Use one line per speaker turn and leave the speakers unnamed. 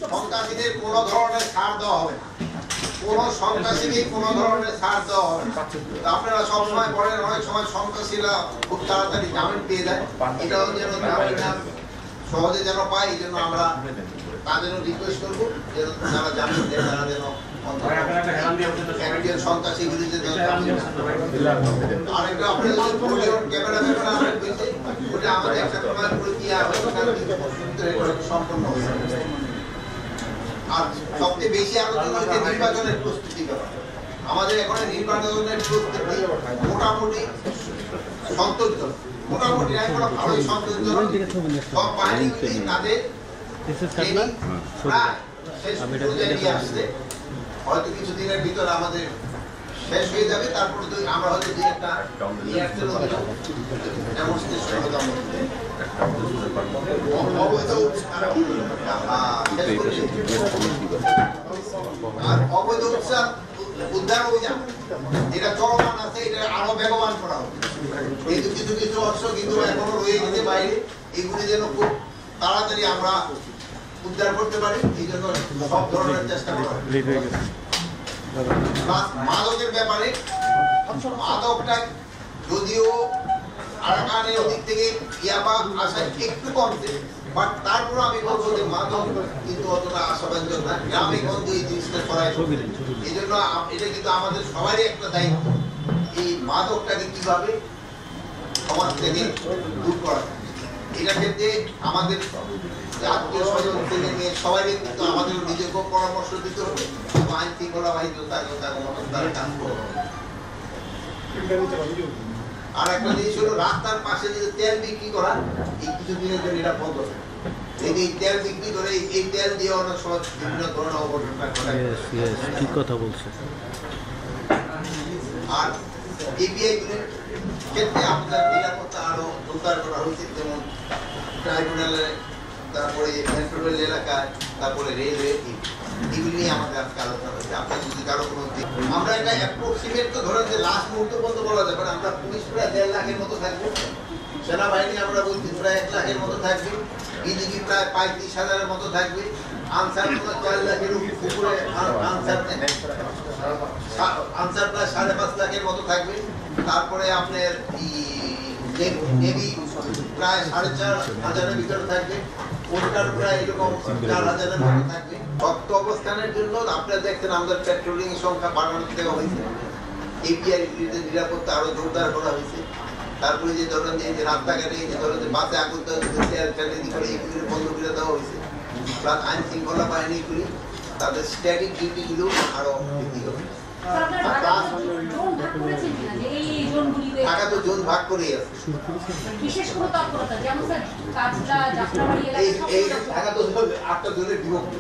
সন্ত্রাসীদের কোনো ধরনের ছাড় দেওয়া হবে না, কোনো সন্ত্রাসীকে কোনো ধরনের ছাড় দেওয়া হবে না। আপনারা সবসময় বলেন অনেক সময় সন্ত্রাসীরা খুব তাড়াতাড়ি জামিন পেয়ে যায়, এটাও যেন জামিনটা সহজে যেন পায়, এই জন্য আমরা তাদেরও রিকোয়েস্ট করবো যে যারা জামিন দেয় তারা যেন সন্ত্রাসীর বিরুদ্ধে আরেকটা আপনাদের ক্যামেরা ওটা আমাদের একটা সম্পন্ন হয়েছে। আর সবচেয়ে বেশি আলোচনা হচ্ছে নির্বাচনের প্রস্তুতি ব্যাপারে। আমাদের এখন নির্বাচনের প্রস্তুতি মোটামুটি সন্তোষজনক, মোটামুটি ভালোই সন্তোষজনক। সব বাহিনী তাদের প্রায় শেষ পর্যায়ে নিয়ে আসছে, হয়তো কিছুদিনের ভিতরে আমাদের শেষ হয়ে যাবে, তারপরে আমরা হয়তো দুই একটা আর অবৈধ উৎসাহ উদ্ধার অভিযান যেটা চলমান আছে, এটা আরো বেগবান করা হবে। কিন্তু কিছু কিছু অংশ কিন্তু এখনো রয়ে গেছে বাইরে, এগুলি যেন খুব তাড়াতাড়ি আমরা উদ্ধার করতে পারি, এই জন্য সব ধরনের চেষ্টা করা হবে। মাদকের ব্যাপারে, মাদকটা যদিও আরাকানের দিক থেকে ইয়াবা আসা একটু কমছে, বাট তারপর আমি বলবো যে মাদক কিন্তু অতটা আশাব্যঞ্জক না। গ্রামে গঞ্জে এই জিনিসটা ছড়ায়, এই জন্য এটা কিন্তু আমাদের সবারই একটা দায়িত্ব, এই মাদকটাকে কিভাবে সমাজ থেকে দূর করা। এটা ক্ষেত্রে আমাদের আত্মীয় স্বজন থেকে নিয়ে সবাই কিন্তু আমাদের নিজেকেও পরামর্শ দিতে হবে, আইন শৃঙ্খলা বাহিনী তারা কাজ করবে। আর একটা জিনিস হলো রাস্তার পাশে যে তেল বিক্রি করা, এই কিছুদিনের জন্য এটা বন্ধ হবে। এই তেল বিক্রি করে এই তেল দিয়ে অনেক সময় বিভিন্ন ধরনের অঘটনা ঘটায়।
ঠিক কথা বলছে।
আর এপিআই গুলির ক্ষেত্রে আমাদের নিরাপত্তা আরো জোরদার করা হয়েছে, যেমন ট্রাইব্যুনালে, তারপরে মেট্রো রেল এলাকায়, তারপরে রেলওয়ে, এগুলি নিয়ে আমাদের আজকে আলোচনা হয়েছে। আপনার যদি কারো কোনো, আমরা এটা অ্যাপ্রক্সিমেট তো ধরেন যে লাস্ট মুহূর্ত পর্যন্ত বলা যাবে না। আমরা পুলিশ প্রায় 1.5 লাখের মতো থাকবে, সেনাবাহিনী আমরা বলছি প্রায় 1 লাখের মতো থাকবে, বিজিবি প্রায় 35,000-এর মতো থাকবে, আনসার 4 লাখের উপরে, আনসার প্রায় 5.5 লাখের মতো থাকবে। তারপরে আপনার নেভি প্রায় 4,500-এর ভিতরে থাকবে, কোস্টাল প্রায় এরকম 4,000-এর মতো থাকবে। শক্ত অবস্থানের জন্য আপনারা দেখছেন আমাদের পেট্রোলিং সংখ্যা বাড়ানো দেওয়া হয়েছে, এপিআই নিরাপত্তা আরো জোরদার করা হয়েছে। তারপরে যে ধরেন যে রাস্তাঘাটে যে ধরেন যে বাসে আগুন করে এগুলি বন্ধ করে দেওয়া হয়েছে, প্লাস আইন শৃঙ্খলা বাহিনীগুলি তাদের স্ট্যাটিক ডিউটিগুলো আরো বৃদ্ধি করবে। ঢাকা তো জোন ভাগ করেই আছে, এই ঢাকা তো 8টা জোনে বিভক্ত।